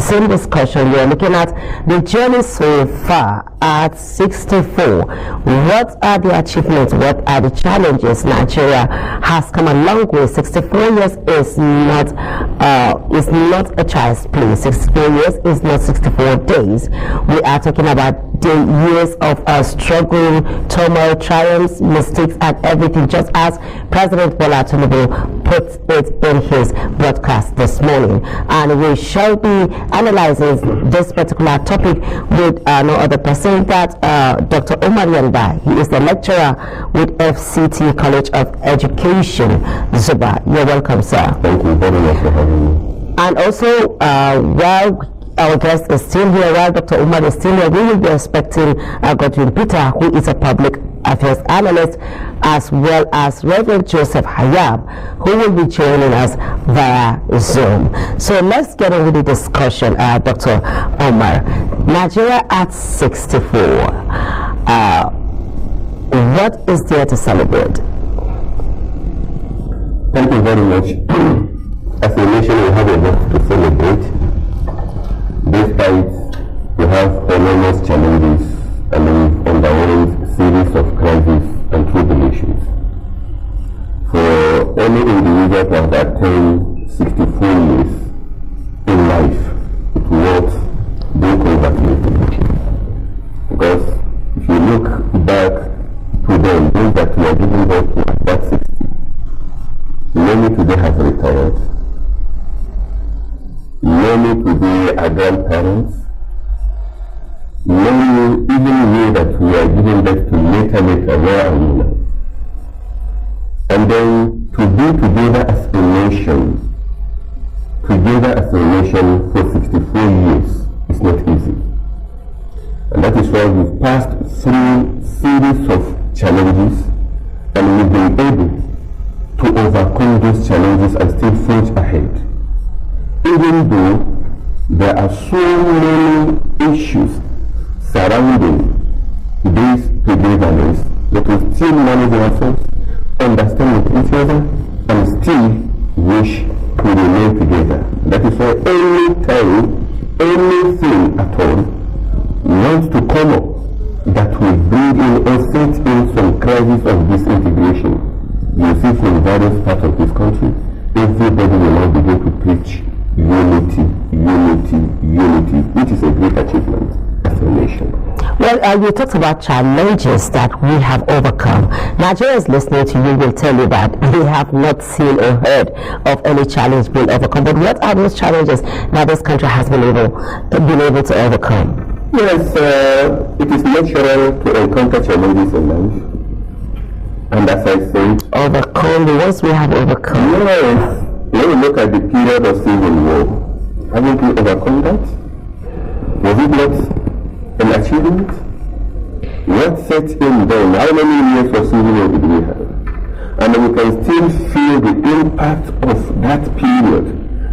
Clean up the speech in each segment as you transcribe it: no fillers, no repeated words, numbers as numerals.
same discussion. We are looking at the journey so far at 64. What are the achievements? What are the challenges? Nigeria has come a long way. 64 years is not a child's play. 64 years is not 64 days. We are talking about the years of struggle, turmoil, triumphs, mistakes, and everything, just as President Bola Tinubu put it in his broadcast this morning. And we shall be analyzing this particular topic with no other person that Dr. Omar Yanda. He is the lecturer with FCT College of Education, Zuba. You're welcome, sir. Thank you very much for having me. And also, while our guest is still here, while Dr. Umar is still here, we will be expecting Godwin Peter, who is a public affairs analyst, as well as Reverend Joseph Hayab, who will be joining us via Zoom. So let's get on with the discussion, Dr. Omar. Nigeria at 64. What is there to celebrate? Thank you very much. As a nation, we have a lot to celebrate. Despite we have enormous challenges and we've undergone series of crises and tribulations. For any individual to have attained 64 years in life, it was being congratulated. Because if you look back to them, those that we are giving birth to at that 60, many today have retired. Many today are grandparents. Many even knew that we are giving birth to later, where are we now? And then to be together as a nation for 64 years is not easy. And that is why we've passed through series of challenges and we've been able to overcome those challenges and still forge ahead. Even though there are so many issues surrounding this togetherness, but we still manage ourselves, understand each other, and still wish to remain together. That is why any time, anything at all wants to come up that will bring in or set in some crisis of disintegration, you see from various parts of this country, everybody will now begin to preach unity, which is a great achievement as a nation. Well, you talked about challenges that we have overcome. Nigerians listening to you will tell you that they have not seen or heard of any challenge being overcome. But what are those challenges that this country has been able to overcome? Yes, it is natural to encounter challenges in life. And as I said, overcome the ones we have overcome. Yes. When we look at the period of civil war, haven't we overcome that? Was it not an achievement? What set in then? How many years of civil war did we have? And we can still feel the impact of that period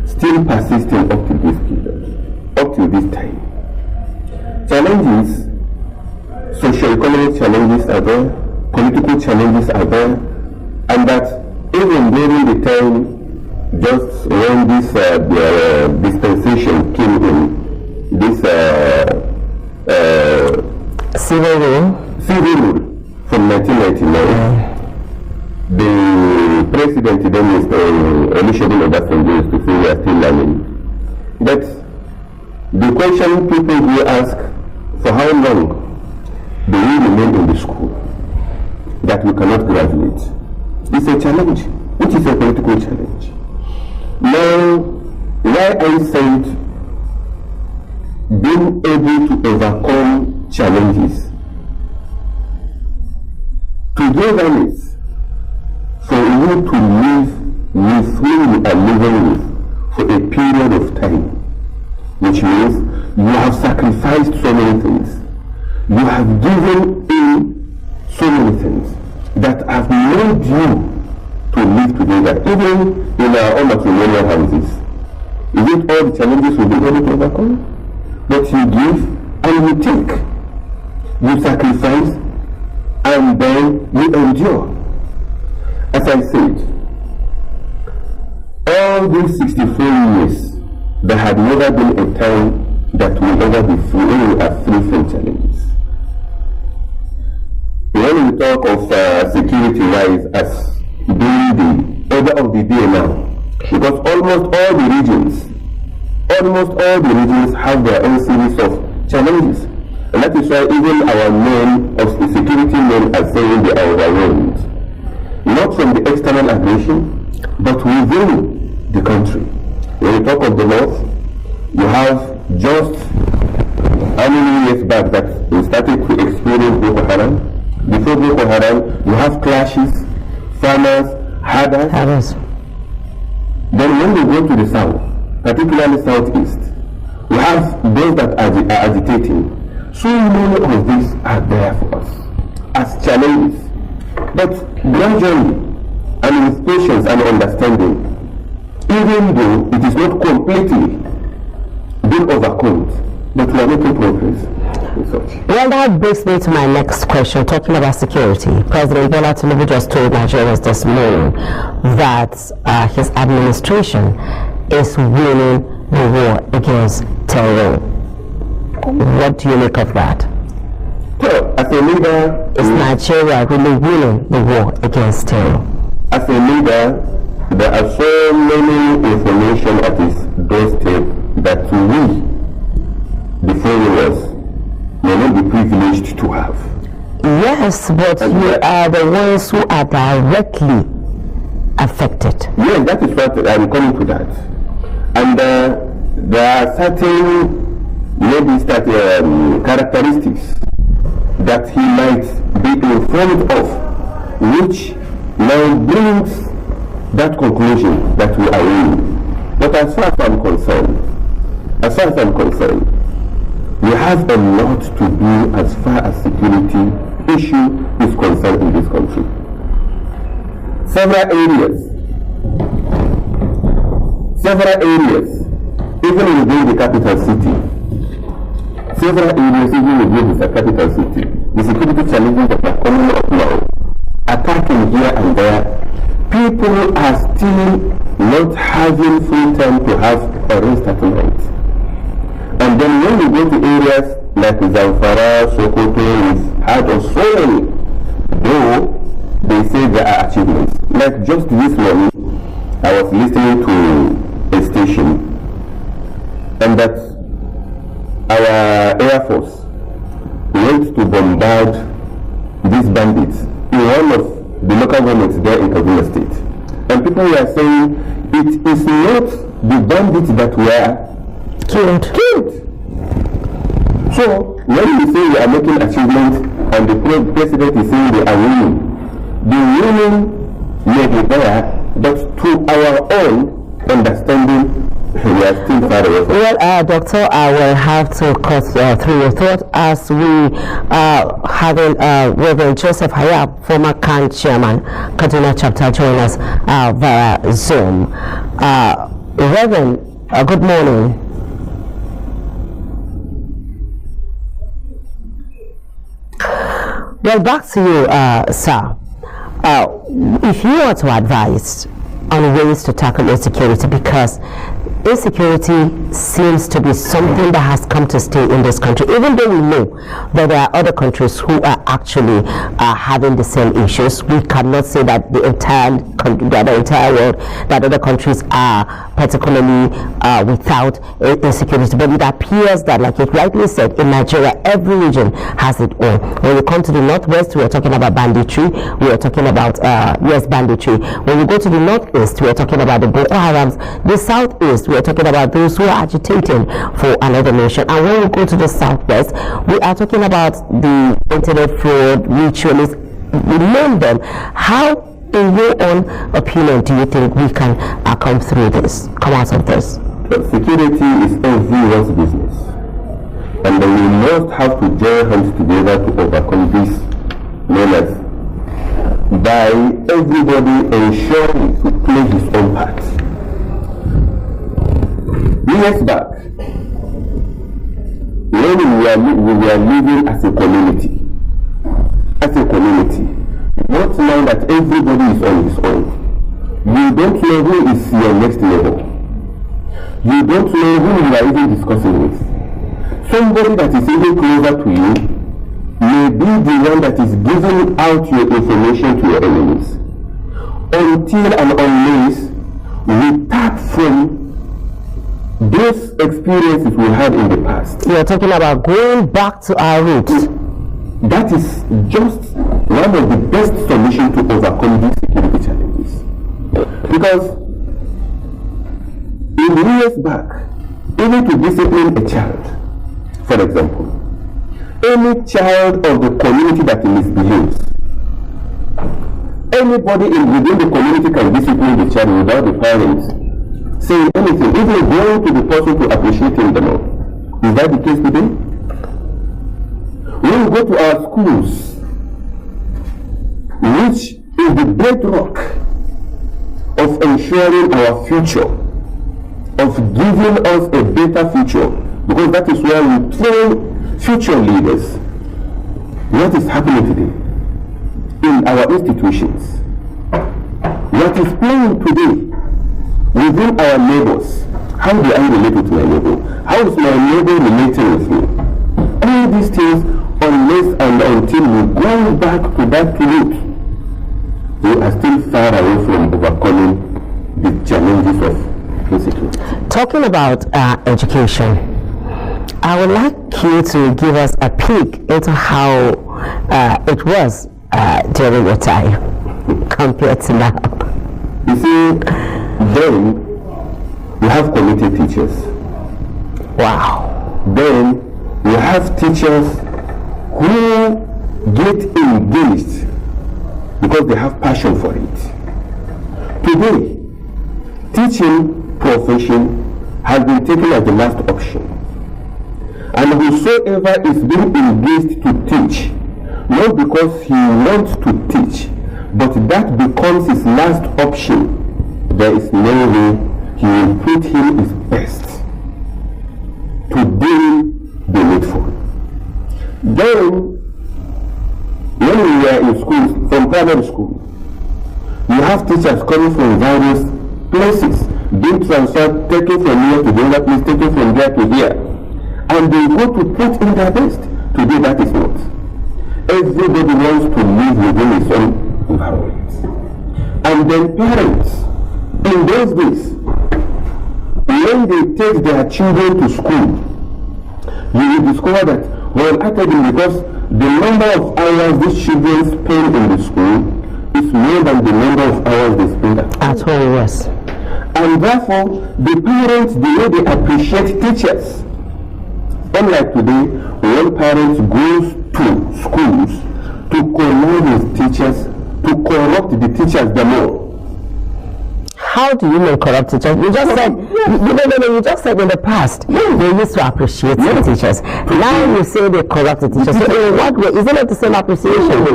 still persisting up to this period, up to this time. Challenges, socio-economic challenges are there, political challenges are there, and that even during the time just when this dispensation came in, this civil rule from 1999, the president then Mr. Olusegun Obasanjo used to say we are still learning. But the question people will ask, for how long do we remain in the school that we cannot graduate? It's a challenge, which is a political challenge. Now, why I said being able to overcome challenges, togetherness, for you to live with who you are living with for a period of time, which means you have sacrificed so many things, you have given in so many things that have made you to live together, even in our own matrimonial houses. Is it all the challenges we'll be able to overcome? But you give and you take, you sacrifice, and then you endure. As I said, all these 64 years there had never been a time that will ever be free, when we are free from challenges. When we talk of security-wise as being the order of the day now, because almost all the regions have their own series of challenges. And that is why even our men, of the security men, are saying they are overwhelmed. Not from the external aggression, but within the country. When we talk of the north, you have just how many years back that we started to experience Boko Haram. Before Boko Haram, you have clashes, farmers, herders. Then when we go to the south, particularly southeast, we have those that are agitating. So many of these are there for us as challenges. But gradually, and with patience and understanding, even though it is not completely been overcome, but we are making progress. Well, that brings me to my next question, talking about security. President Bola Tinubu just told Nigerians this morning that his administration is winning the war against terror. What do you make of that? Well, as a leader, is Nigeria really winning the war against terror? As a leader, there are so many information at his doorstep that we, the followers, may not be privileged to have. Yes, but you are the ones who are directly affected. Yes, that is what I'm coming to that. And there are certain maybe characteristics that he might be informed of, which now brings that conclusion that we are winning. But as far as I'm concerned, we have a lot to do as far as security issue is concerned in this country. Several areas, even within the capital city, the security challenges that are coming up now, attacking here and there, people are still not having full time to have a rest at night. And then when we go to areas like Zamfara, Sokoto, we've heard of so many, though they say there are achievements. Like just this morning, I was listening to a station, and that our Air Force went to bombard these bandits in one of the local governments there in Kaduna State. And people were saying it is not the bandits that were killed. So when we say we are making achievements and the president is saying they are winning, the winning may be there, but to our own understanding, we are still far away. Well, Doctor, I will have to cut through your thought as we having Reverend Joseph Hayab, former CAN chairman, Kaduna chapter, join us via Zoom. Reverend, good morning. Well, back to you, sir. If you were to advise on ways to tackle insecurity, because insecurity seems to be something that has come to stay in this country, even though we know that there are other countries who are actually having the same issues. We cannot say that the entire world, that other countries are particularly without insecurity, but it appears that, like it rightly said, in Nigeria, every region has its own. When we come to the northwest, we are talking about banditry, we are talking about banditry. When we go to the northeast, we are talking about the Boko Harams. The southeast, we are talking about those who are agitating for another nation. And when we go to the southwest, we are talking about the internet fraud, ritualists, we name them. How, in your own opinion, do you think we can come out of this? Security is everyone's business, and we must have to join hands together to overcome this menace by everybody ensuring to play his own part. Years back, when we were living as a community, not now that everybody is on his own. You don't know who is your next level. You don't know who you are even discussing with. Somebody that is even closer to you may be the one that is giving out your information to your enemies. Until and unless we tap from those experiences we had in the past. You're talking about going back to our roots. That is just one of the best solutions to overcome these security challenges. Because in years back, even to discipline a child, for example, any child of the community that misbehaves, anybody within the community can discipline the child without the parents saying anything, even going to the person to appreciate him the more. Is that the case today? When we go to our schools, which is the bedrock of ensuring our future, of giving us a better future, because that is where we train future leaders. What is happening today in our institutions? What is playing today within our neighbors? How do I relate with my neighbor? How is my neighbor relating with me? All these things, unless and until we go back to that root, we are still far away from overcoming the challenges of insecurity. Talking about education, I would like you to give us a peek into how it was during your time compared to now. You see, then we have committed teachers. Wow. Then we have teachers who get engaged because they have passion for it. Today, teaching profession has been taken as the last option. And whosoever is being engaged to teach, not because he wants to teach, but that becomes his last option, there is no way he will put him his best to do the needful. Then, when we were in school, from primary school, you have teachers coming from various places, being transferred, taken from here to the other place, taken from there to here, and they go to put in their best. Today that is not. Everybody wants to live within his own environment. And then parents, in those days, when they take their children to school, you will discover that, well, academy, because the number of hours these children spend in the school is more than the number of hours they spend at home. Yes. And therefore, the parents, the way they appreciate teachers. Unlike today, when parents goes to schools to connive with teachers, to corrupt the teachers the more. How do you know corrupt teachers? You just said, you just said in the past, they used to appreciate the teachers. Now you say they corrupt the teachers. So in what way? Isn't it the same appreciation? No.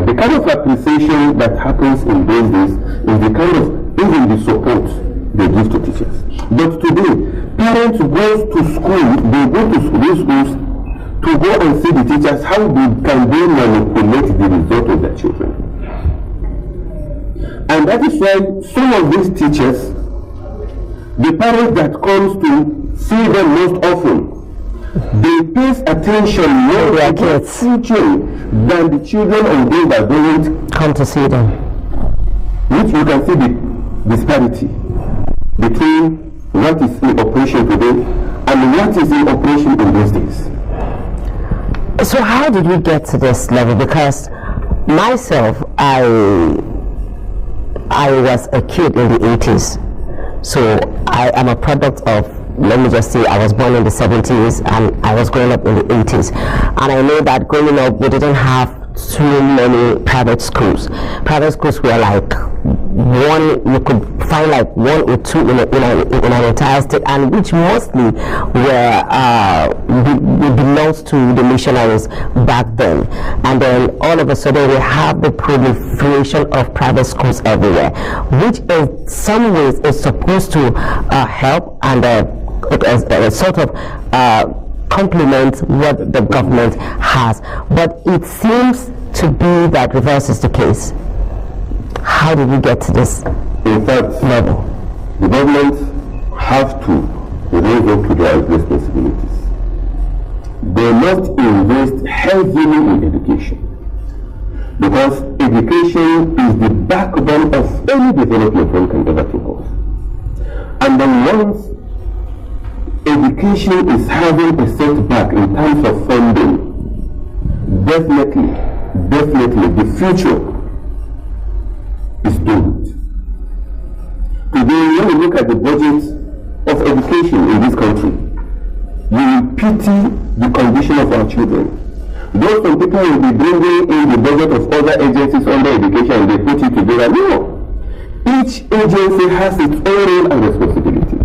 The kind of appreciation that happens in those days is the kind of, even the support they give to teachers. But today, parents go to school, they go to these schools to go and see the teachers, how can they manipulate the result of their children. And that is why some of these teachers, the parents that comes to see them most often, they pay attention more to their teaching than the children of those that don't come to see them. Which you can see the disparity between what is in operation today and what is in operation in those days. So how did we get to this level? Because myself, I was a kid in the 80s, so I am a product of, let me just say, I was born in the 70s and I was growing up in the 80s, and I know that growing up we didn't have too many private schools. Private schools were like one, you could find like one or two in an entire state, and which mostly were belongs to the missionaries back then. And then all of a sudden we have the proliferation of private schools everywhere, which in some ways is supposed to help and sort of complement what the government has, but it seems to be that reverse is the case. How did we get to this in fact level? The government have to raise up to their responsibilities. They must invest heavily in education, because education is the backbone of any development one can ever think of. And then once education is having a setback in terms of funding, definitely the future is doomed. Today, when you look at the budget of education in this country, you will pity the condition of our children. Those some people will be bringing in the budget of other agencies under education and they put it together. No! Each agency has its own role and responsibility.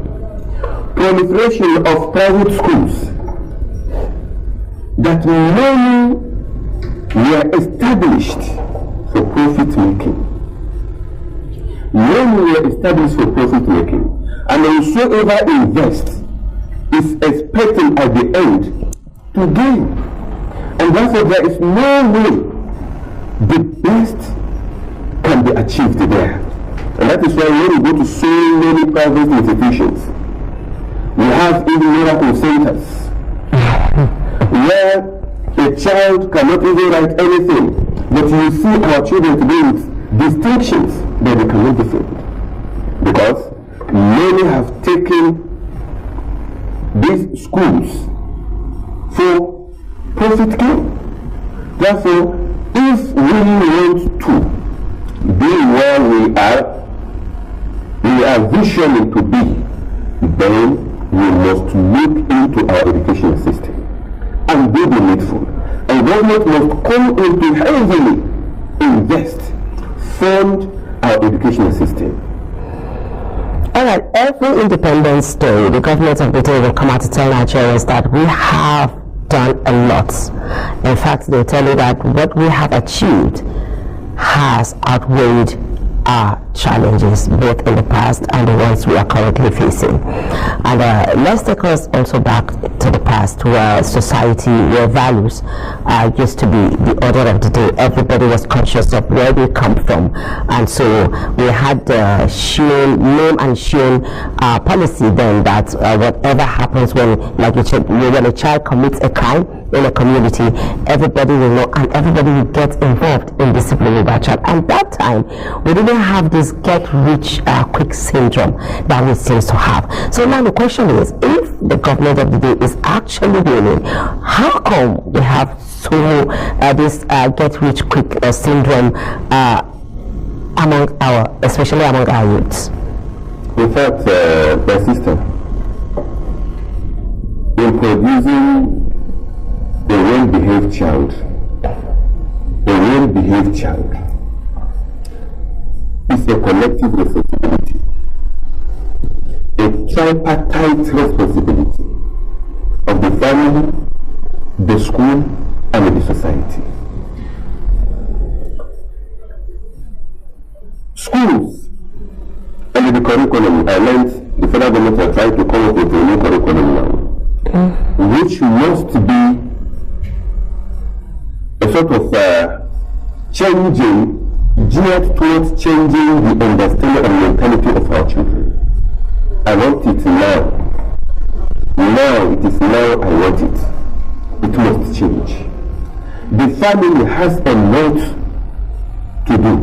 Proliferation of private schools that many were established for profit making. Many were established for profit making. And whosoever invests is expecting at the end to gain. And therefore there is no way the best can be achieved there. And that is why when you go to so many private institutions, we have even miracle centers where a child cannot even write anything, but you see our children today with distinctions that they cannot defend. Because many have taken these schools for profit gain. Therefore, if we want to be where we are visioning to be, then we must look into our education system and do the needful. And government must come in to heavily invest, fund our education system. Alright, every Independence Day, the government of Britain will come out to tell Nigerians that we have done a lot. In fact, they tell you that what we have achieved has outweighed our challenges, both in the past and the ones we are currently facing. And let's take us also back to the past, where society, where values used to be the order of the day. Everybody was conscious of where they come from, and so we had the name and shame policy then, that whatever happens when, like when a child commits a crime in a community, everybody will know and everybody will get involved in disciplining that child. And that time, we didn't have this get-rich-quick syndrome that we seem to have. So now the question is, if the government of the day is actually winning, how come we have this get-rich-quick syndrome especially among our youths? In fact, the system in producing a well-behaved child is a collective responsibility, a tripartite responsibility of the family, the school, and the society. Schools and the curriculum, I learned the federal government are trying to come up with a new curriculum now, which must be a sort of changing, geared towards changing the understanding and mentality of our children. I want it now. Now, it is now I want it. It must change. The family has a lot to do.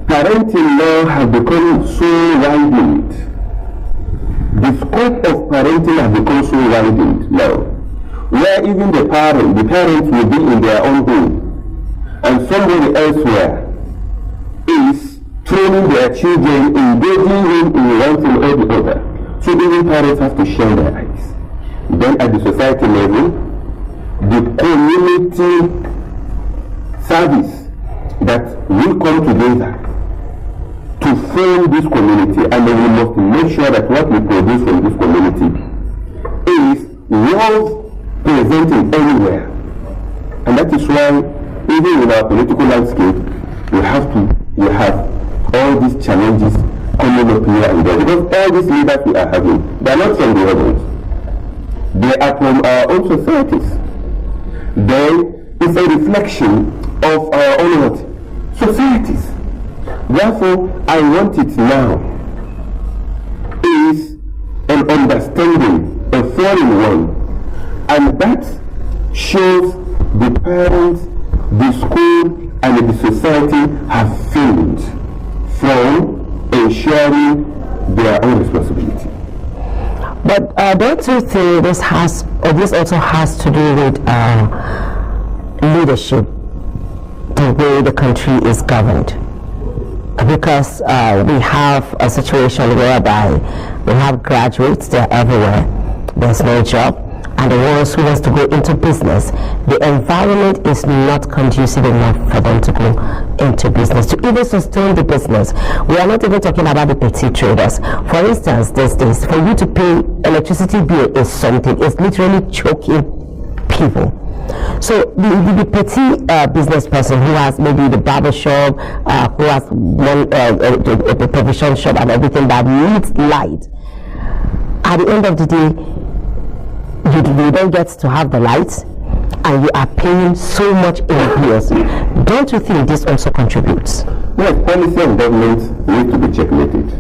Parenting now has become so widened. The scope of parenting has become so widened now, where even the parents will be in their own home, and somebody elsewhere is training their children, engaging them in one thing or the other. So even parents have to share their eyes. Then at the society level, the community service that will come together to form this community, and then we must make sure that what we produce from this community is worth presenting anywhere. And that is why even in our political landscape, we have all these challenges coming up here and there, because all these leaders we are having, they are not from the others. They are from our own societies. Then it's a reflection of our own societies. Therefore, I want it now is understanding, a foreign one, and that shows the parents, the school, and the society have failed from ensuring their own responsibility. But don't you think this also has to do with leadership, the way the country is governed? Because we have a situation whereby we have graduates, they're everywhere, there's no job, and the ones who wants to go into business, the environment is not conducive enough for them to go into business, to even sustain the business. We are not even talking about the petty traders. For instance, these days, for you to pay electricity bill is something, it's literally choking people. So the petty business person who has maybe the barber shop, who has one a provision shop and everything that needs light, at the end of the day, you don't get to have the lights, and you are paying so much in bills. Don't you think this also contributes? Yes, policy of government needs to be checkmated.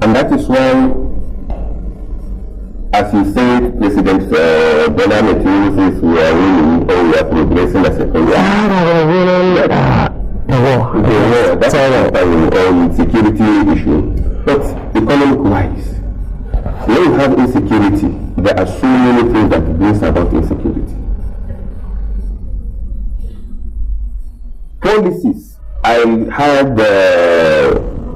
And that is why, as you said, President Bola says we are winning, or we are progressing as a country. We're winning the war. The war, that's a security issue. But economic-wise, when you have insecurity, there are so many things that brings about insecurity. Policies. I had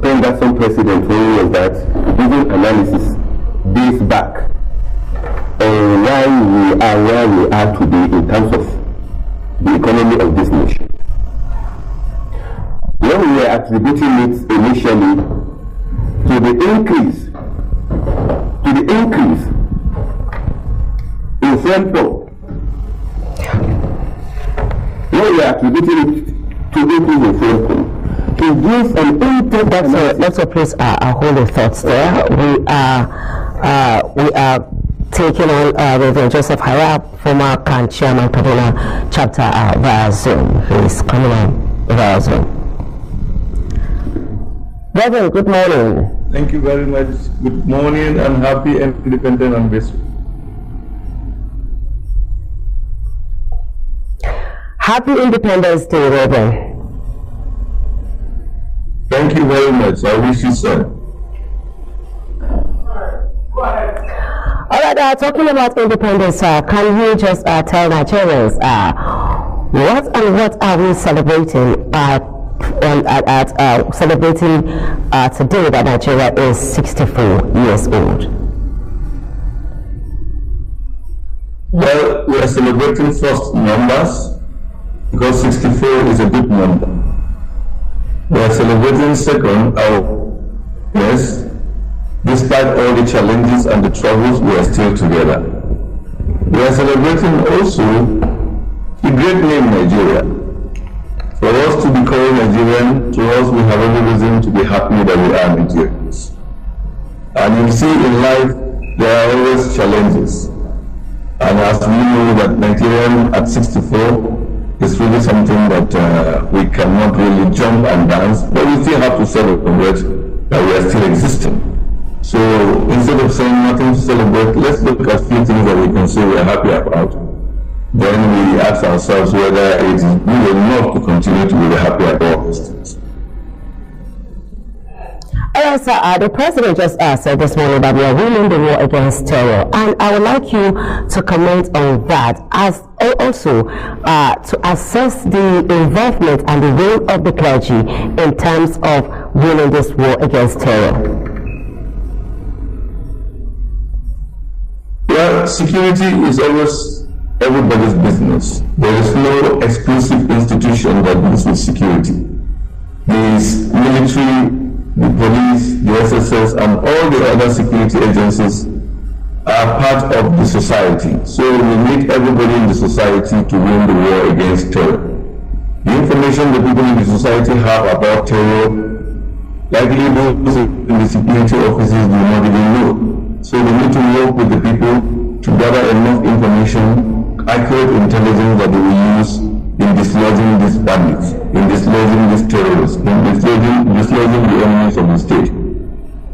Penderson president who was that giving analysis days back on why we are where we are today in terms of the economy of this nation. When we were attributing it initially to the increase in fuel. When we are attributing it to increase in fuel, to give an impact. Let's place our whole thoughts there. We are taking on Reverend Joseph Harab, former CAN chairman, Kaduna chapter via Zoom, who is coming on via Zoom. Reverend, good morning. Thank you very much. Good morning and happy and independent anniversary. Happy Independence Day, Reverend. Thank you very much. I wish you so. All right, talking about independence, can you just tell Nigerians what are we celebrating celebrating today that Nigeria is 64 years old? Well, we are celebrating first numbers because 64 is a good number. We are celebrating second our yes, despite all the challenges and the troubles, we are still together. We are celebrating also the great name Nigeria. For us to be called Nigerian, to us we have every reason to be happy that we are Nigerians. And you see in life, there are always challenges. And as we know that Nigerian at 64 is really something that we cannot really jump and dance, but we still have to celebrate that we are still existing. So instead of saying nothing to celebrate, let's look at a few things that we can say we are happy about. Then we ask ourselves whether it is good enough to continue to be happy about these things. Yes, the president just said this morning that we are winning the war against terror, and I would like you to comment on that, as also to assess the involvement and the role of the clergy in terms of winning this war against terror. Well, security is always everybody's business. There is no exclusive institution that deals with security. There is military, the police, the SSS, and all the other security agencies are part of the society. So we need everybody in the society to win the war against terror. The information the people in the society have about terror, likely those in the security offices do not even know. So we need to work with the people to gather enough information, accurate intelligence that they will use in dislodging these bandits, in dislodging these terrorists, in dislodging the enemies of the state.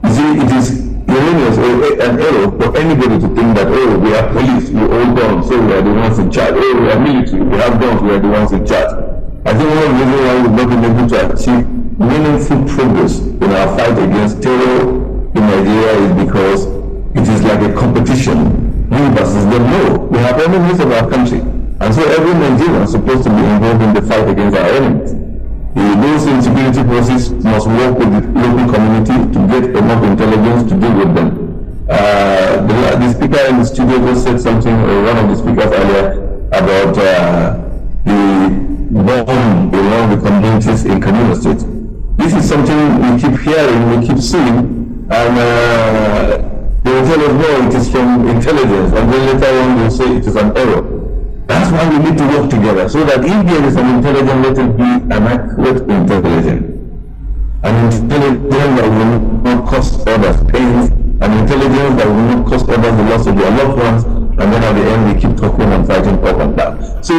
You see, it is in erroneous or an error for anybody to think that, oh, we are police, we all guns, so we are the ones in charge. Oh, we are military, we have guns, we are the ones in charge. I think one of the reasons why we've not been able to achieve meaningful progress in our fight against terror in Nigeria is because it is like a competition. We versus them. No, we have enemies of our country. And so every Nigerian is supposed to be involved in the fight against our enemies. Those insecurity forces must work with the local community to get enough intelligence to deal with them. The speaker in the studio just said something, or one of the speakers earlier, about the bomb around the communities in Kaduna State. This is something we keep hearing, we keep seeing, and they will tell us, no, it is from intelligence, and then later on they will say it is an error. That's why we need to work together, so that if there is an intelligence, let it be an accurate intelligence. An intelligence that will not cost others pain, an intelligence that will not cost others the loss of their loved ones, and then at the end we keep talking and fighting up and down. So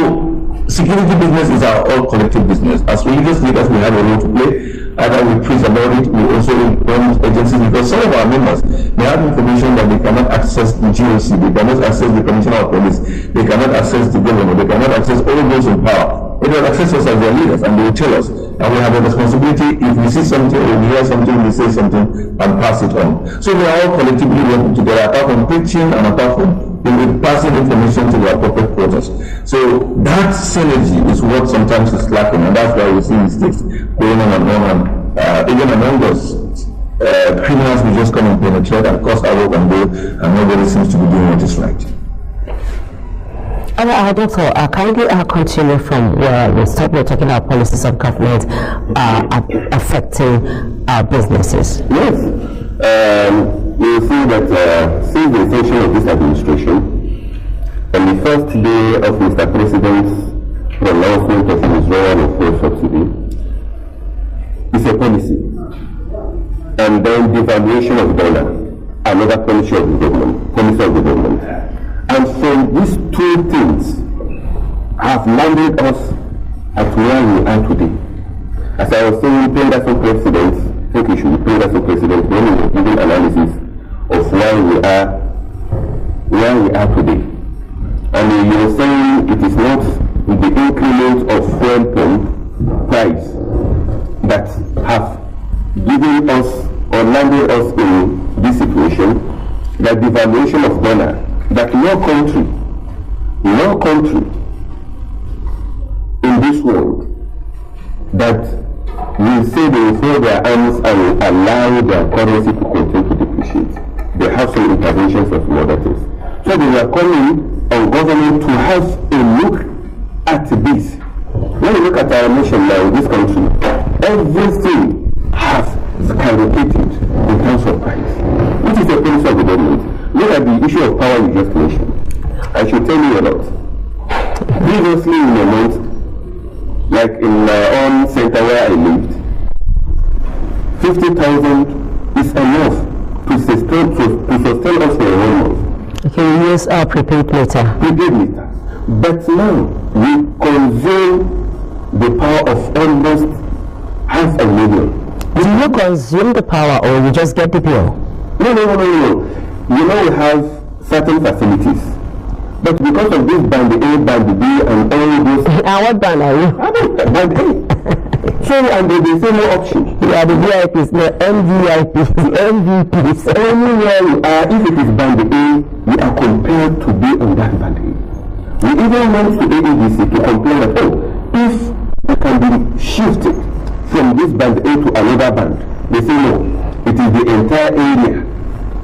security business is our all collective business. As religious leaders, we have a role to play. Either we preach about it, we also run agencies, because some of our members, they have information that they cannot access the GOC, they cannot access the Commissioner of Police, they cannot access the governor, they cannot access all those in power. They will access us as their leaders, and they will tell us. And we have a responsibility, if we see something or we hear something, we say something and pass it on. So we are all collectively working together, apart from preaching and apart from passing information to the appropriate quarters. So that synergy is what sometimes is lacking, and that's why we see mistakes going on and on. And even among us, criminals will just come and penetrate and cause havoc and go, and nobody seems to be doing what is right. Doctor, kindly continue from where we stopped. We're talking about policies of government affecting our businesses. Yes. You see that since the inception of this administration, on the first day of Mr. President's pronouncement of his withdrawal of fuel subsidy, it's a policy. And then the devaluation of dollar, another policy of the government. And so these two things have landed us at where we are today. As I was saying, President President, I think we should be President President when we were giving analysis of where we are today. And you were saying it is not the increment of fuel pump price that have given us or landed us in this situation, that the valuation of dollar, that no country in this world that will say they will fold their arms and allow their currency to continue to depreciate. They have some interventions of other things. So they are calling on government to have a look at this. When you look at our nation now, this country, everything has skyrocketed in terms of price. Which is the policy of the government. Look at the issue of power you just mentioned. I should tell you a lot. Previously in a month, like in my own center where I lived, 50,000 is enough to sustain us for a whole month. Okay, we use our prepaid meter. Prepaid meter. But now we consume the power of almost 500,000. Do you consume the power or you just get the bill? No. You know we have certain facilities. But because of this band A, band B, and all this... And what band are you? Band A. So, and they say no option. You are the VIPs, no MVIPs, MVPs. Anywhere you are, if it is band A, we are compelled to be on that band A. We even went to AADC to complain that, if we can be shifted from this band A to another band, they say no, it is the entire area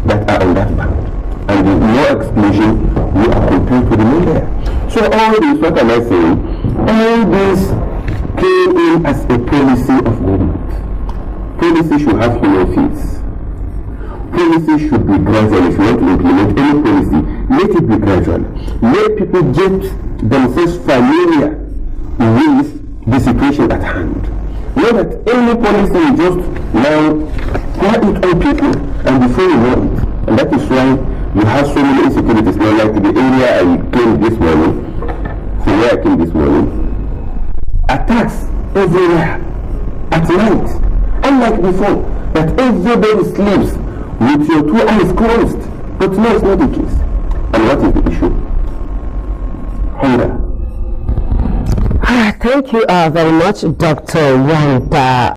that are on that band. And with no explanation, we are compelled to remain there. So all this, what am I saying? All this came in as a policy of government. Policy should have human fees. Policy should be gradual. If you want to implement any policy, let it be gradual. Let people get themselves familiar with the situation at hand. Not that any policy will just now pour it on people and before you know it. And that is why you have so many insecurities. Now, like the area I came this morning, from where I came this morning, attacks everywhere at night. Unlike before, that everybody sleeps with your two eyes closed. But no, it's not the case. And what is the issue? Hunger. Thank you very much, Dr. Wanda.